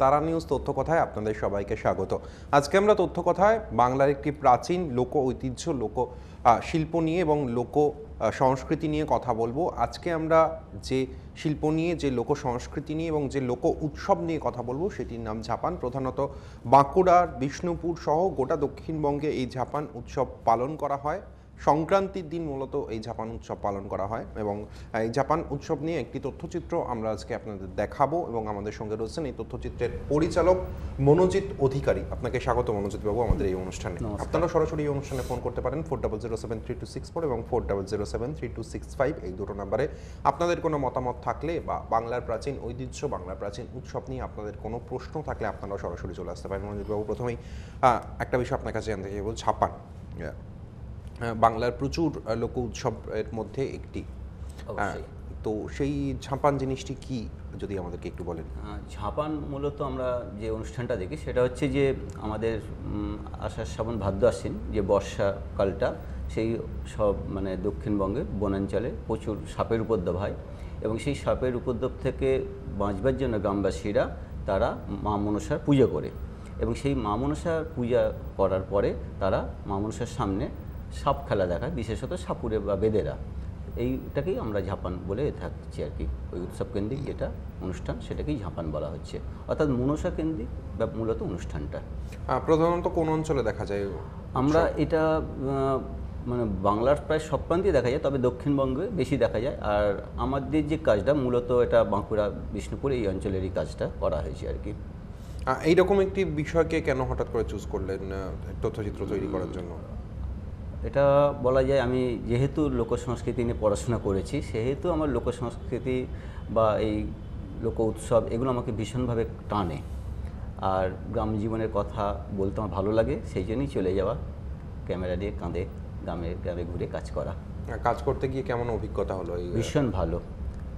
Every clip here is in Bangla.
তারা নিউজ তথ্য কথায় আপনাদের সবাইকে স্বাগত। আজকে আমরা তথ্য কথায় বাংলার একটি প্রাচীন লোক ঐতিহ্য, লোক শিল্প নিয়ে এবং লোক সংস্কৃতি নিয়ে কথা বলবো। আজকে আমরা যে শিল্প নিয়ে, যে লোক সংস্কৃতি নিয়ে এবং যে লোক উৎসব নিয়ে কথা বলবো সেটির নাম ঝাপান। প্রধানত বাঁকুড়ার বিষ্ণুপুর সহ গোটা দক্ষিণবঙ্গে এই ঝাপান উৎসব পালন করা হয়। সংক্রান্তির দিন মূলত এই ঝাপান উৎসব পালন করা হয় এবং এই ঝাপান উৎসব নিয়ে একটি তথ্যচিত্র আমরা আজকে আপনাদের দেখাবো এবং আমাদের সঙ্গে রয়েছেন এই তথ্যচিত্রের পরিচালক মনোজিৎ অধিকারী। আপনাকে স্বাগত মনোজিৎ বাবু আমাদের এই অনুষ্ঠানে। আপনারা সরাসরি এই অনুষ্ঠানে ফোন করতে পারেন 40073264 এবং 40073265 এই দুটো নাম্বারে। আপনাদের কোনো মতামত থাকলে বা বাংলার প্রাচীন ঐতিহ্য, বাংলার প্রাচীন উৎসব নিয়ে আপনাদের কোনো প্রশ্ন থাকলে আপনারা সরাসরি চলে আসতে পারেন। মনোজিৎ বাবু, প্রথমেই একটা বিষয় আপনার কাছে জানতে চাইব। ঝাপান বাংলার প্রচুর লোক উৎসবের মধ্যে একটি, তো সেই ঝাপান জিনিসটি কি যদি আমাদেরকে একটু বলেন। ঝাপান মূলত আমরা যে অনুষ্ঠানটা দেখি সেটা হচ্ছে যে আমাদের আষাঢ় শ্রাবণ ভাদ্র আশ্বিন যে বর্ষাকালটা, সেই সব মানে দক্ষিণবঙ্গে বনাঞ্চলে প্রচুর সাপের উপদ্রব হয় এবং সেই সাপের উপদ্রব থেকে বাঁচবার জন্য গ্রামবাসীরা তারা মা মনসার পুজো করে এবং সেই মা মনসার পূজা করার পরে তারা মা মনসার সামনে সাপ খেলা দেখায়, বিশেষত সাপুরে বা বেদেরা। এইটাকেই আমরা ঝাপান বলে থাকছি আর কি। ওই উৎসব কেন্দ্রিক যেটা অনুষ্ঠান সেটাকেই ঝাপান বলা হচ্ছে, অর্থাৎ মনসা কেন্দ্রিক মূলত অনুষ্ঠানটা। প্রধানত কোন অঞ্চলে দেখা যায়? আমরা এটা মানে বাংলার প্রায় সব প্রান্তেই দেখা যায়, তবে দক্ষিণবঙ্গে বেশি দেখা যায়। আর আমাদের যে কাজটা মূলত এটা বাঁকুড়া বিষ্ণুপুর এই অঞ্চলেরই কাজটা করা হয়েছে আর কি। এইরকম একটি বিষয়কে কেন হঠাৎ করে চুজ করলেন তথ্যচিত্র তৈরি করার জন্য? এটা বলা যায়, আমি যেহেতু লোকসংস্কৃতি নিয়ে পড়াশোনা করেছি সেহেতু আমার লোকসংস্কৃতি বা এই লোক উৎসব এগুলো আমাকে ভীষণভাবে টানে। আর গ্রাম জীবনের কথা বলতে আমার ভালো লাগে, সেই জন্যই চলে যাওয়া, ক্যামেরা দিয়ে কাঁধে গ্রামে গ্রামে ঘুরে কাজ করা। কাজ করতে গিয়ে কেমন অভিজ্ঞতা হলো? ভীষণ ভালো,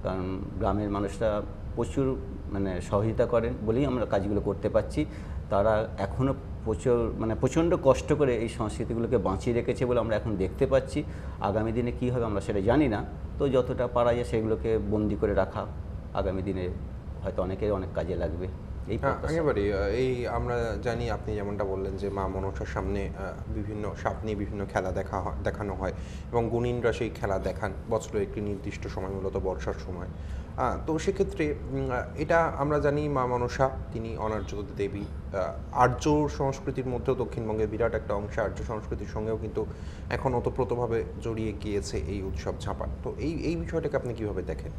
কারণ গ্রামের মানুষরা প্রচুর মানে সহযোগিতা করেন বলেই আমরা কাজগুলো করতে পারছি। তারা এখনও প্রচণ্ড কষ্ট করে এই সংস্কৃতিগুলোকে বাঁচিয়ে রেখেছে বলে আমরা এখন দেখতে পাচ্ছি। আগামী দিনে কী হবে আমরা সেটা জানি না, তো যতটা পারা যায় সেগুলোকে বন্দি করে রাখা আগামী দিনে হয়তো অনেকের অনেক কাজে লাগবে। একেবারে এই আমরা জানি, আপনি যেমনটা বললেন যে মা মনসার সামনে বিভিন্ন সাপ নিয়ে বিভিন্ন খেলা দেখানো হয় এবং গুণিনরা সেই খেলা দেখান বছরের একটি নির্দিষ্ট সময়, মূলত বর্ষার সময়। তো সেক্ষেত্রে এটা আমরা জানি মা মনসা তিনি অনার্য দেবী। আর্য সংস্কৃতির মধ্যেও দক্ষিণবঙ্গের বিরাট একটা অংশ আর্য সংস্কৃতির সঙ্গেও কিন্তু এখন ওতপ্রোতভাবে জড়িয়ে গিয়েছে এই উৎসব ঝাপান। তো এই বিষয়টাকে আপনি কীভাবে দেখেন?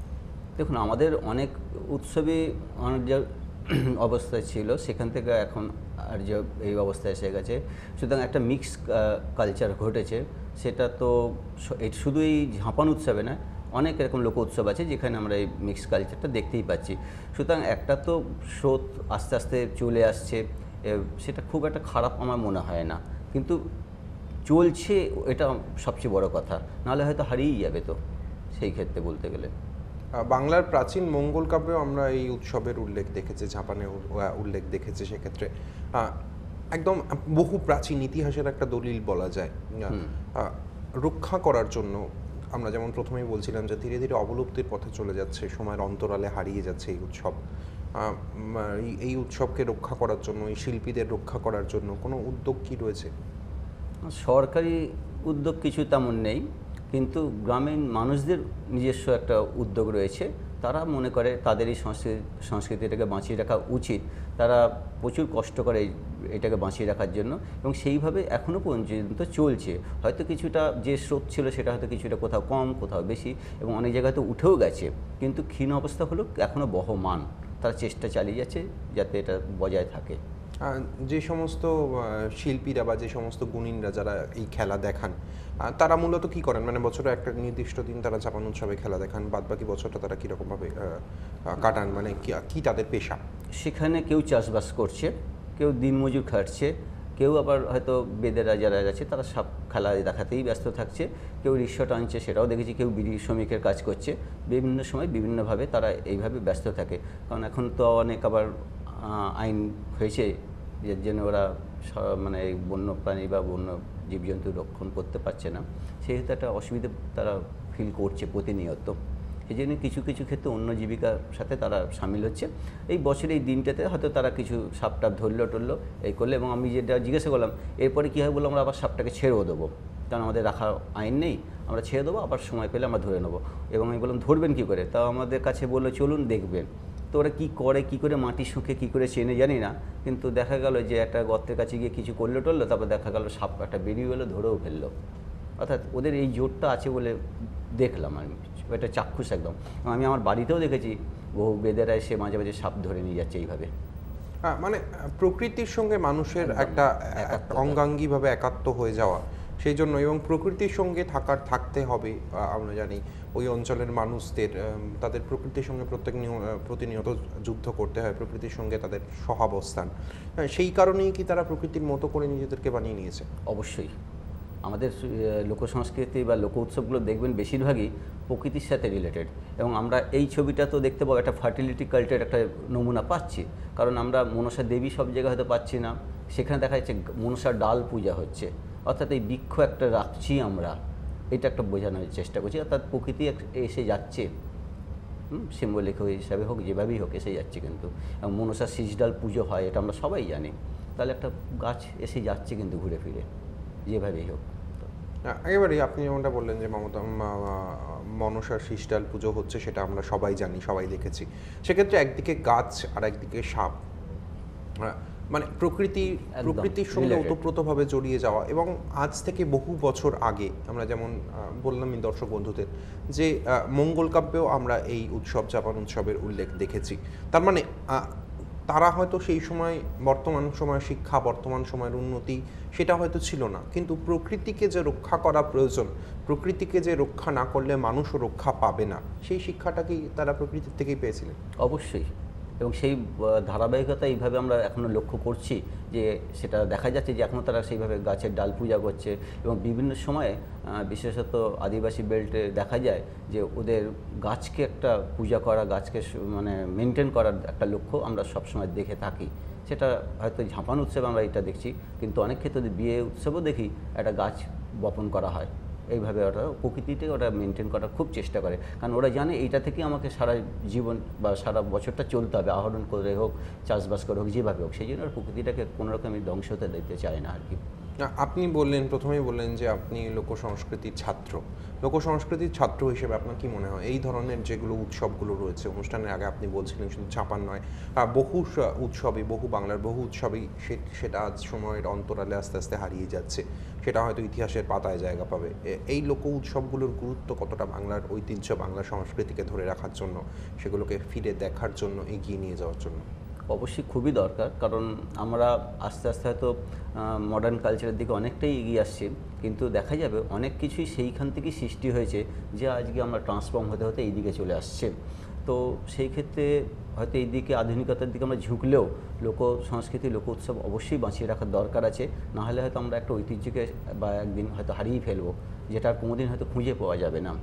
দেখুন, আমাদের অনেক উৎসবই অনেক অবস্থায় ছিল, সেখান থেকে এখন আর যে এই অবস্থায় এসে গেছে। সুতরাং একটা মিক্স কালচার ঘটেছে। সেটা তো শুধু এই ঝাপান উৎসবে না, অনেক এরকম লোক উৎসব আছে যেখানে আমরা এই মিক্স কালচারটা দেখতেই পাচ্ছি। সুতরাং একটা তো স্রোত আস্তে আস্তে চলে আসছে, সেটা খুব একটা খারাপ আমার মনে হয় না, কিন্তু চলছে এটা সবচেয়ে বড় কথা, নাহলে হয়তো হারিয়েই যাবে। তো সেই ক্ষেত্রে বলতে গেলে বাংলার প্রাচীন মঙ্গল কাব্যেও আমরা এই উৎসবের উল্লেখ দেখেছি, ঝাপানের উল্লেখ দেখেছি। সেক্ষেত্রে একদম বহু প্রাচীন ইতিহাসের একটা দলিল বলা যায়। রক্ষা করার জন্য আমরা যেমন প্রথমেই বলছিলাম যে ধীরে ধীরে অবলুপ্তির পথে চলে যাচ্ছে, সময়ের অন্তরালে হারিয়ে যাচ্ছে এই উৎসব। এই উৎসবকে রক্ষা করার জন্য, এই শিল্পীদের রক্ষা করার জন্য কোনো উদ্যোগ কি রয়েছে? সরকারি উদ্যোগ কিছু তেমন নেই, কিন্তু গ্রামীণ মানুষদের নিজস্ব একটা উদ্যোগ রয়েছে। তারা মনে করে তাদের এই সংস্কৃতিটাকে বাঁচিয়ে রাখা উচিত। তারা প্রচুর কষ্ট করে এটাকে বাঁচিয়ে রাখার জন্য এবং সেইভাবে এখনও পর্যন্ত চলছে। হয়তো কিছুটা যে স্রোত ছিল সেটা হয়তো কিছুটা কোথাও কম, কোথাও বেশি, এবং অনেক জায়গায় তো উঠেও গেছে, কিন্তু ক্ষীণ অবস্থা হলেও এখনও বহমান। তারা চেষ্টা চালিয়ে যাচ্ছে যাতে এটা বজায় থাকে। যে সমস্ত শিল্পীরা বা যে সমস্ত গুণিনরা যারা এই খেলা দেখান, তারা মূলত কি করেন? মানে বছরে একটা নির্দিষ্ট দিন তারা ঝাপান উৎসবে খেলা দেখান, বাদবাকি বছরটা তারা কীরকমভাবে কাটান? মানে কি তাদের পেশা? সেখানে কেউ চাষবাস করছে, কেউ দিনমজুর খাটছে, কেউ আবার হয়তো বেদেরা যারা আছে তারা সব খেলা দেখাতেই ব্যস্ত থাকছে, কেউ রিক্সা টানছে সেটাও দেখেছি, কেউ বিড়ি শ্রমিকের কাজ করছে। বিভিন্ন সময় বিভিন্নভাবে তারা এইভাবে ব্যস্ত থাকে, কারণ এখন তো অনেক আবার আইন হয়েছে এর জন্য ওরা মানে বন্য প্রাণী বা বন্য জীবজন্তু রক্ষণ করতে পারছে না, সেহেতু একটা অসুবিধা তারা ফিল করছে প্রতিনিয়ত। এই জন্য কিছু কিছু ক্ষেত্রে অন্য জীবিকার সাথে তারা সামিল হচ্ছে। এই বছর এই দিনটাতে হয়তো তারা কিছু সাপ টাপ ধরলো টরলো এই করলে, এবং আমি যেটা জিজ্ঞাসা করলাম এরপরে কী হয়, বললো আমরা আবার সাপটাকে ছেড়েও দেবো, কারণ আমাদের রাখা আইন নেই, আমরা ছেড়ে দেবো, আবার সময় পেলে আমরা ধরে নেবো। এবং আমি বললাম ধরবেন কী করে, তাও আমাদের কাছে বললো চলুন দেখবেন। তো ওরা কী করে মাটি শুঁকে কী করে চেনে জানি না, কিন্তু দেখা গেল যে একটা গর্তের কাছে গিয়ে কিছু করলো টরলো, তারপর দেখা গেল সাপ একটা বেরিয়ে গেলো, ধরেও ফেললো। অর্থাৎ ওদের এই জোরটা আছে বলে দেখলাম আমি, এটা চাক্ষুষ একদম। আমি আমার বাড়িতেও দেখেছি বহু বেদেরা এসে মাঝে মাঝে সাপ ধরে নিয়ে যাচ্ছে এইভাবে। মানে প্রকৃতির সঙ্গে মানুষের একটা অঙ্গাঙ্গিভাবে একাত্ম হয়ে যাওয়া, সেই জন্য, এবং প্রকৃতির সঙ্গে থাকতে হবে। আমরা জানি ওই অঞ্চলের মানুষদের তাদের প্রকৃতির সঙ্গে প্রতিনিয়ত যুদ্ধ করতে হয়, প্রকৃতির সঙ্গে তাদের সহাবস্থান। সেই কারণেই কি তারা প্রকৃতির মতো করে নিজেদেরকে বানিয়ে নিয়েছে? অবশ্যই আমাদের লোক সংস্কৃতি বা লোক উৎসবগুলো দেখবেন বেশিরভাগই প্রকৃতির সাথে রিলেটেড, এবং আমরা এই ছবিটা তো দেখতে পাবো একটা ফার্টিলিটি কালচার একটা নমুনা পাচ্ছি, কারণ আমরা মনসা দেবী সব জায়গায় হয়তো পাচ্ছি না, সেখানে দেখা যাচ্ছে মনসার ডাল পূজা হচ্ছে, অর্থাৎ এই বৃক্ষ একটা রাখছি আমরা, এটা একটা বোঝানোর চেষ্টা করছি। অর্থাৎ প্রকৃতি এসে যাচ্ছে, সিম্বলিক হিসাবে হোক যেভাবেই হোক এসে যাচ্ছে, কিন্তু এবং মনসার শীষ ডাল পুজো হয় এটা আমরা সবাই জানি, তাহলে একটা গাছ এসে যাচ্ছে কিন্তু ঘুরে ফিরে যেভাবেই হোক। একেবারেই আপনি যেমনটা বললেন যে মনসার শীষডাল পুজো হচ্ছে, সেটা আমরা সবাই জানি, সবাই দেখেছি। সেক্ষেত্রে একদিকে গাছ আর একদিকে সাপ, মানে প্রকৃতির সঙ্গে ওতপ্রোতভাবে জড়িয়ে যাওয়া। এবং আজ থেকে বহু বছর আগে আমরা যেমন বললাম দর্শক বন্ধুদের যে মঙ্গল কাব্যেও আমরা এই উৎসব জাপান উৎসবের উল্লেখ দেখেছি। তার মানে তারা হয়তো সেই সময় বর্তমান সময়ের শিক্ষা, বর্তমান সময়ের উন্নতি সেটা হয়তো ছিল না, কিন্তু প্রকৃতিকে যে রক্ষা করা প্রয়োজন, প্রকৃতিকে যে রক্ষা না করলে মানুষও রক্ষা পাবে না, সেই শিক্ষাটা কি তারা প্রকৃতির থেকেই পেয়েছিলেন? অবশ্যই, এবং সেই ধারাবাহিকতা এইভাবে আমরা এখনও লক্ষ্য করছি যে সেটা দেখা যাচ্ছে যে এখনও তারা সেইভাবে গাছের ডাল পূজা করছে, এবং বিভিন্ন সময়ে বিশেষত আদিবাসী বেল্টে দেখা যায় যে ওদের গাছকে একটা পূজা করা, গাছকে মানে মেনটেন করার একটা লক্ষ্য আমরা সবসময় দেখে থাকি। সেটা হয়তো ঝাপান উৎসবে আমরা এটা দেখছি, কিন্তু অনেক ক্ষেত্রে বিয়ে উৎসবেও দেখি একটা গাছ বপন করা হয়। এইভাবে ওরা প্রকৃতিতে ওরা মেনটেন করার খুব চেষ্টা করে, কারণ ওরা জানে এইটা থেকে আমাকে সারা জীবন বা সারা বছরটা চলতে হবে, আহরণ করে হোক, চাষবাস করে হোক, যেভাবে হোক। সেই জন্য প্রকৃতিটাকে কোনো রকমই ধ্বংস হতে দিতে চায় না আর কি। আপনি প্রথমেই বললেন যে আপনি লোকসংস্কৃতির ছাত্র। লোকসংস্কৃতির ছাত্র হিসেবে আপনার কি মনে হয় এই ধরনের যেগুলো উৎসবগুলো রয়েছে, অনুষ্ঠানের আগে আপনি বলছিলেন শুধু চাপান নয়, বহু উৎসবই, বাংলার বহু উৎসবই সেটা আজ সময়ের অন্তরালে আস্তে আস্তে হারিয়ে যাচ্ছে, সেটা হয়তো ইতিহাসের পাতায় জায়গা পাবে। এই লোক উৎসবগুলোর গুরুত্ব কতটা বাংলার ঐতিহ্য, বাংলার সংস্কৃতিকে ধরে রাখার জন্য, সেগুলোকে ফিরে দেখার জন্য, এগিয়ে নিয়ে যাওয়ার জন্য? অবশ্যই খুবই দরকার, কারণ আমরা আস্তে আস্তে হয়তো মডার্ন কালচারের দিকে অনেকটাই এগিয়ে আসছি, কিন্তু দেখা যাবে অনেক কিছুই সেইখান থেকেই সৃষ্টি হয়েছে যে আজকে আমরা ট্রান্সফর্ম হতে হতে এই দিকে চলে আসছে। তো সেই ক্ষেত্রে হয়তো এই দিকে আধুনিকতার দিকে আমরা ঝুঁকলেও লোক সংস্কৃতি, লোক উৎসব অবশ্যই বাঁচিয়ে রাখার দরকার আছে, নাহলে হয়তো আমরা একটা ঐতিহ্যকে বা একদিন হয়তো হারিয়ে ফেলবো, যেটা আর কোনোদিন হয়তো খুঁজে পাওয়া যাবে না।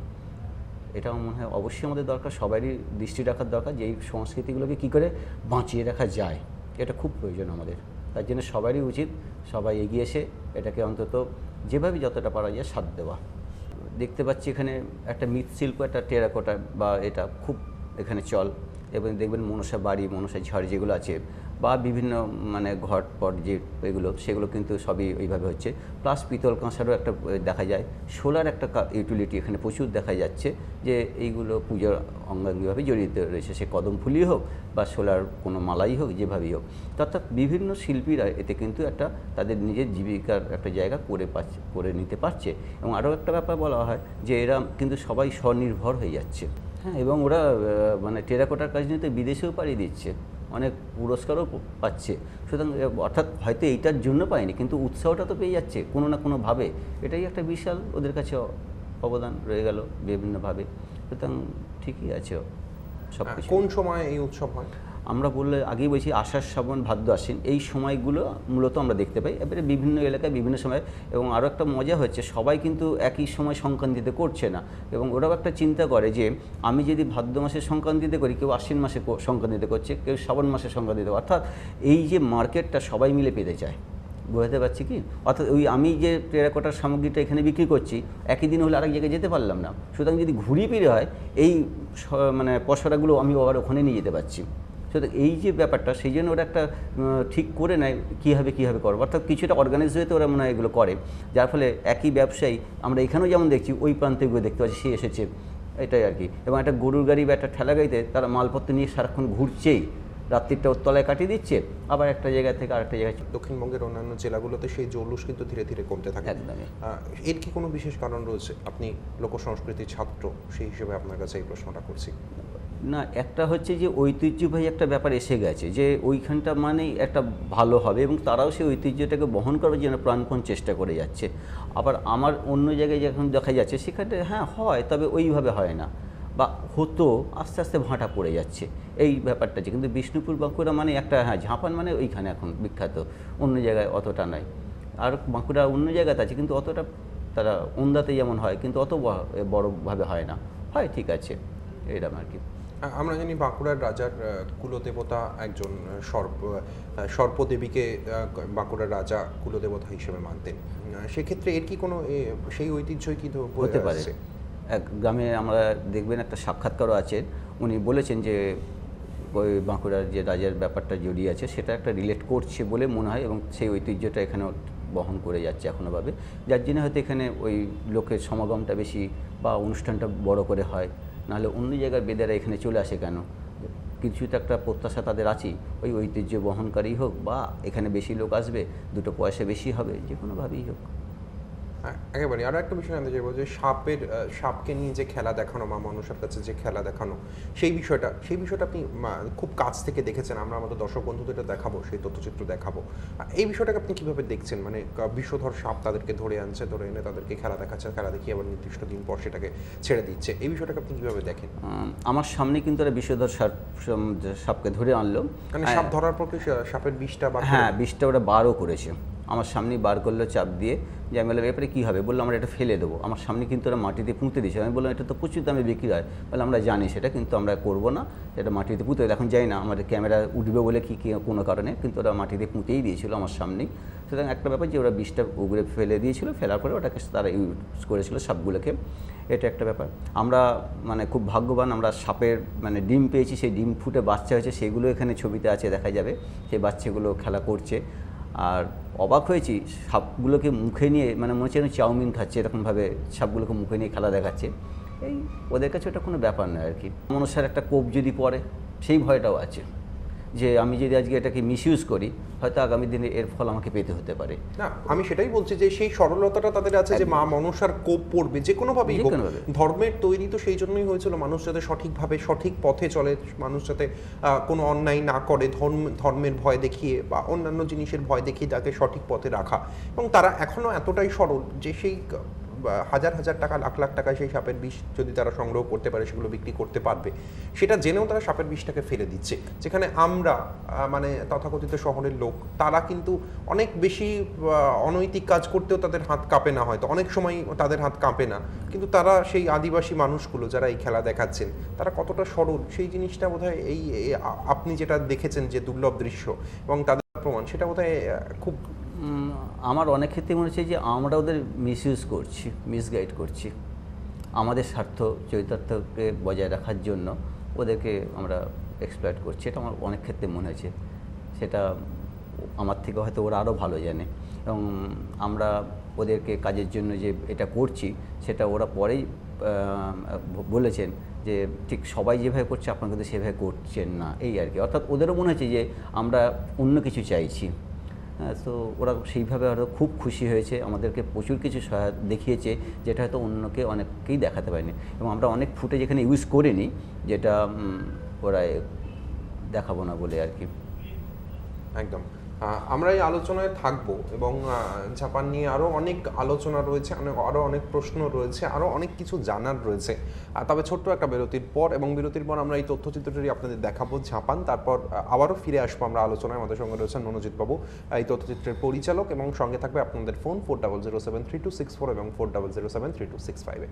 এটা আমার মনে হয় অবশ্যই আমাদের দরকার, সবারই দৃষ্টি রাখার দরকার যে এই সংস্কৃতিগুলোকে কী করে বাঁচিয়ে রাখা যায়, এটা খুব প্রয়োজন আমাদের। তার জন্য সবারই উচিত সবাই এগিয়ে এসে এটাকে অন্তত যেভাবে যতটা পারা যায় সাথ দেওয়া। দেখতে পাচ্ছি এখানে একটা মৃৎশিল্প, একটা টেরাকোটা বা এটা খুব এখানে চল, এবং দেখবেন মনসা বাড়ি, মনসা ঝাড় যেগুলো আছে, বা বিভিন্ন মানে ঘটপট যে এগুলো, সেগুলো কিন্তু সবই ওইভাবে হচ্ছে। প্লাস পিতল কাঁসারও একটা দেখা যায়, সোলার একটা ইউটিলিটি এখানে প্রচুর দেখা যাচ্ছে, যে এইগুলো পুজোর অঙ্গাঙ্গিভাবে জড়িত রয়েছে, সে কদম ফুলই হোক বা সোলার কোনো মালাই হোক, যেভাবেই হোক। অর্থাৎ বিভিন্ন শিল্পীরা এতে কিন্তু একটা তাদের নিজের জীবিকার একটা জায়গা করে নিতে পারছে। এবং আরও একটা ব্যাপার বলা হয় যে এরা কিন্তু সবাই স্বনির্ভর হয়ে যাচ্ছে, হ্যাঁ, এবং ওরা মানে টেরাকোটার কাজ নিয়ে তো বিদেশেও পাড়ি দিচ্ছে, অনেক পুরস্কারও পাচ্ছে। সুতরাং অর্থাৎ হয়তো এইটার জন্য পায়নি, কিন্তু উৎসাহটা তো পেয়ে যাচ্ছে কোনো না কোনোভাবে। এটাই একটা বিশাল ওদের কাছে অবদান রয়ে গেল বিভিন্নভাবে। সুতরাং ঠিকই আছে সব কিছু। কোন সময় এই উৎসব হয়? আমরা বললে আগেই বলছি আষাঢ় শ্রাবণ ভাদ্র আশ্বিন, এই সময়গুলো মূলত আমরা দেখতে পাই। এবারে বিভিন্ন এলাকায় বিভিন্ন সময়, এবং আরও একটা মজা হচ্ছে সবাই কিন্তু একই সময় সংক্রান্তিতে করছে না, এবং ওরাও একটা চিন্তা করে যে আমি যদি ভাদ্র মাসের সংক্রান্তিতে করি, কেউ আশ্বিন মাসে সংক্রান্তিতে করছে, কেউ শ্রাবণ মাসের সংক্রান্তিতে, অর্থাৎ এই যে মার্কেটটা সবাই মিলে পেতে চায়। বোঝাতে পারছি কি? অর্থাৎ ওই আমি যে টেরাকোটার সামগ্রীটা এখানে বিক্রি করছি, একই দিন হলে আরেক জায়গায় যেতে পারলাম না। সুতরাং যদি ঘুরি ফিরে হয়, এই মানে পসরাগুলো আমি আবার ওখানে নিয়ে যেতে পারছি। সুতরাং এই যে ব্যাপারটা, সেই জন্য ওরা একটা ঠিক করে নেয় কীভাবে করবো, অর্থাৎ কিছুটা অর্গানাইজ হয়ে তো ওরা মনে হয় এগুলো করে, যার ফলে একই ব্যবসায়ী আমরা এখানেও যেমন দেখছি, ওই প্রান্তে গিয়ে দেখতে পাচ্ছি সে এসেছে, এটাই আর কি। এবং একটা গরুর গাড়ি বা একটা ঠেলা গাড়িতে তারা মালপত্র নিয়ে সারাক্ষণ ঘুরছেই, রাত্রিটা ওর তলায় কাটিয়ে দিচ্ছে, আবার একটা জায়গা থেকে আরেকটা জায়গায়। দক্ষিণবঙ্গের অন্যান্য জেলাগুলোতে সেই জৌলুস কিন্তু ধীরে ধীরে কমতে থাকে। একদমই। এর কি কোনো বিশেষ কারণ রয়েছে? আপনি লোক সংস্কৃতির ছাত্র, সেই হিসেবে আপনার কাছে এই প্রশ্নটা করছি। না, একটা হচ্ছে যে ঐতিহ্যবাহী একটা ব্যাপার এসে গেছে, যে ওইখানটা মানেই একটা ভালো হবে, এবং তারাও সেই ঐতিহ্যটাকে বহন করার জন্য প্রাণপণ চেষ্টা করে যাচ্ছে। আবার আমার অন্য জায়গায় যখন দেখা যাচ্ছে, সেখানে হ্যাঁ হয়, তবে ওইভাবে হয় না, বা হতো আস্তে আস্তে ভাঁটা পড়ে যাচ্ছে এই ব্যাপারটা। যে কিন্তু বিষ্ণুপুর বাঁকুড়া মানে একটা, হ্যাঁ ঝাঁপান মানে ওইখানে এখন বিখ্যাত, অন্য জায়গায় অতটা নয়। আর বাঁকুড়া অন্য জায়গাতে আছে, কিন্তু অতটা, তারা ওন্দাতে যেমন হয়, কিন্তু অত বড়ভাবে হয় না, হয় ঠিক আছে, এরকম আর কি। আমরা জানি বাঁকুড়ার রাজার কুলদেবতা একজন সর্পদেবীকে বাঁকুড়ার রাজা কুলদেবতা হিসেবে মানতেন। সেক্ষেত্রে এর কি কোনো সেই ঐতিহ্যই কি হতে পারে। এক গ্রামে আমরা দেখবেন একটা সাক্ষাৎকারও আছে, উনি বলেছেন যে ওই বাঁকুড়ার যে রাজার ব্যাপারটা জড়িয়ে আছে, সেটা একটা রিলেট করছে বলে মনে হয়, এবং সেই ঐতিহ্যটা এখানেও বহন করে যাচ্ছে এখনোভাবে, যার জন্য হয়তো এখানে ওই লোকের সমাগমটা বেশি বা অনুষ্ঠানটা বড় করে হয়। নাহলে অন্য জায়গার বেদেরা এখানে চলে আসে কেন? কিছু তো একটা প্রত্যাশা তাদের আছেই, ওই ঐতিহ্য বহনকারী হোক বা এখানে বেশি লোক আসবে, দুটো পয়সা বেশি হবে, যে কোনোভাবেই হোক। হ্যাঁ, একেবারে। আরও একটা বিষয় জানতে চাইবো যে সাপকে নিয়ে যে খেলা দেখানো, মা মানুষের কাছে যে খেলা দেখানো, সেই বিষয়টা আপনি খুব কাছ থেকে দেখেছেন। আমরা আমাদের দর্শক বন্ধুদের এটা দেখাবো, সেই তথ্যচিত্র দেখাবো। এই বিষয়টাকে আপনি কীভাবে দেখছেন? মানে বিষধর সাপ তাদেরকে ধরে আনছে, ধরে এনে তাদেরকে খেলা দেখাচ্ছে, খেলা দেখিয়ে আবার নির্দিষ্ট দিন পর সেটাকে ছেড়ে দিচ্ছে, এই বিষয়টাকে আপনি কীভাবে দেখেন? আমার সামনে কিন্তু একটা বিষধর সাপকে ধরে আনলো, মানে সাপ ধরার পর কি সাপের বিষটা হ্যাঁ বিষটা ওরা বারও করেছে, আমার সামনেই বার করলো চাপ দিয়ে, যে আমি বললাম এরপরে কী হবে, বললো আমরা এটা ফেলে দেবো। আমার সামনে কিন্তু ওরা মাটিতে পুঁতে দিয়েছে। আমি বললাম এটা তো প্রচুর দামে বিক্রি হয়, বলে আমরা জানি সেটা, কিন্তু আমরা করবো না, এটা মাটিতে পুঁতে, এখন যাই না আমাদের ক্যামেরা উঠবে বলে কি কোনো কারণে, কিন্তু ওরা মাটিতে পুঁতেই দিয়েছিল আমার সামনেই। সুতরাং একটা ব্যাপার যে ওরা বিষটা উগড়ে ফেলে দিয়েছিল, ফেলার পরে ওটাকে তারা ইউজ করেছিল সাপগুলোকে, এটা একটা ব্যাপার। আমরা মানে খুব ভাগ্যবান, আমরা সাপের মানে ডিম পেয়েছি, সেই ডিম ফুটে বাচ্চা হয়েছে, সেগুলো এখানে ছবিতে আছে, দেখা যাবে সেই বাচ্চাগুলো খেলা করছে। আর অবাক হয়েছি, সাপগুলোকে মুখে নিয়ে, মানে মনে হচ্ছে চাউমিন খাচ্ছে, এরকমভাবে সাপগুলোকে মুখে নিয়ে খেলা দেখাচ্ছে। এই ওদের কাছে ওটা কোনো ব্যাপার নয় আর কি। মনসার একটা কোপ যদি পড়ে, সেই ভয়টাও আছে, যে আমি যদি আজকে এটাকে মিসইউজ করি, হয়তো আগামী দিনে এর ফল আমাকে পেতে হতে পারে। না, আমি সেটাই বলছি যে সেই সরলতাটা তাদের আছে, যে মা মনসার কোপ পড়বে যে কোনোভাবেই হোক। ধর্মের তৈরি তো সেই জন্যই হয়েছিল, মানুষ যাতে সঠিকভাবে সঠিক পথে চলে, মানুষ যাতে কোনো অন্যায় না করে, ধর্মের ভয় দেখিয়ে বা অন্যান্য জিনিসের ভয় দেখিয়ে তাকে সঠিক পথে রাখা। এবং তারা এখনও এতটাই সরল যে সেই হাজার হাজার টাকা, লাখ লাখ টাকায় সেই সাপের বিষ যদি তারা সংগ্রহ করতে পারে, সেগুলো বিক্রি করতে পারবে, সেটা জেনেও তারা সাপের বিষটাকে ফেলে দিচ্ছে। যেখানে আমরা মানে তথাকথিত শহরের লোক, তারা কিন্তু অনেক বেশি অনৈতিক কাজ করতেও তাদের হাত কাঁপে না, হয়তো অনেক সময় তাদের হাত কাঁপে না, কিন্তু তারা সেই আদিবাসী মানুষগুলো যারা এই খেলা দেখাচ্ছেন, তারা কতটা সরল, সেই জিনিসটা বোধহয় এই আপনি যেটা দেখেছেন যে দুর্লভ দৃশ্য এবং তাদের প্রমাণ, সেটা বোধহয় খুব, আমার অনেক ক্ষেত্রে মনে হচ্ছে যে আমরা ওদের মিসইউজ করছি, মিসগাইড করছি, আমাদের স্বার্থ চরিতার্থকে বজায় রাখার জন্য ওদেরকে আমরা এক্সপ্লয়েট করছি, এটা আমার অনেক ক্ষেত্রে মনে হয়েছে। সেটা আমার থেকে হয়তো ওরা আরও ভালো জানে, এবং আমরা ওদেরকে কাজের জন্য যে এটা করছি, সেটা ওরা পরেই বলেছেন যে ঠিক সবাই যেভাবে করছে আপনারা কিন্তু সেভাবে করছেন না, এই আর কি। অর্থাৎ ওদেরও মনে হচ্ছে যে আমরা অন্য কিছু চাইছি। তো ওরা সেইভাবে আরও খুব খুশি হয়েছে, আমাদেরকে প্রচুর কিছু সহায়তা দেখিয়েছে, যেটা হয়তো অন্যকে অনেককেই দেখাতে পারেনি, এবং আমরা অনেক ফুটেজ এখানে ইউজ করিনি, যেটা ওরা দেখাবো না বলে আর কি। একদম। আমরা এই আলোচনায় থাকবো, এবং জাপান নিয়ে আরও অনেক আলোচনা রয়েছে, আরও অনেক প্রশ্ন রয়েছে, আরও অনেক কিছু জানার রয়েছে। তবে ছোট্ট একটা বিরতির পর, এবং বিরতির পর আমরা এই তথ্যচিত্রটি আপনাদের দেখাবো জাপান, তারপর আবারও ফিরে আসবো আমরা আলোচনায়। আমাদের সঙ্গে রয়েছেন মনোজিৎ বাবু, এই তথ্যচিত্রের পরিচালক, এবং সঙ্গে থাকবে আপনাদের ফোন 40073264 এবং 40073265।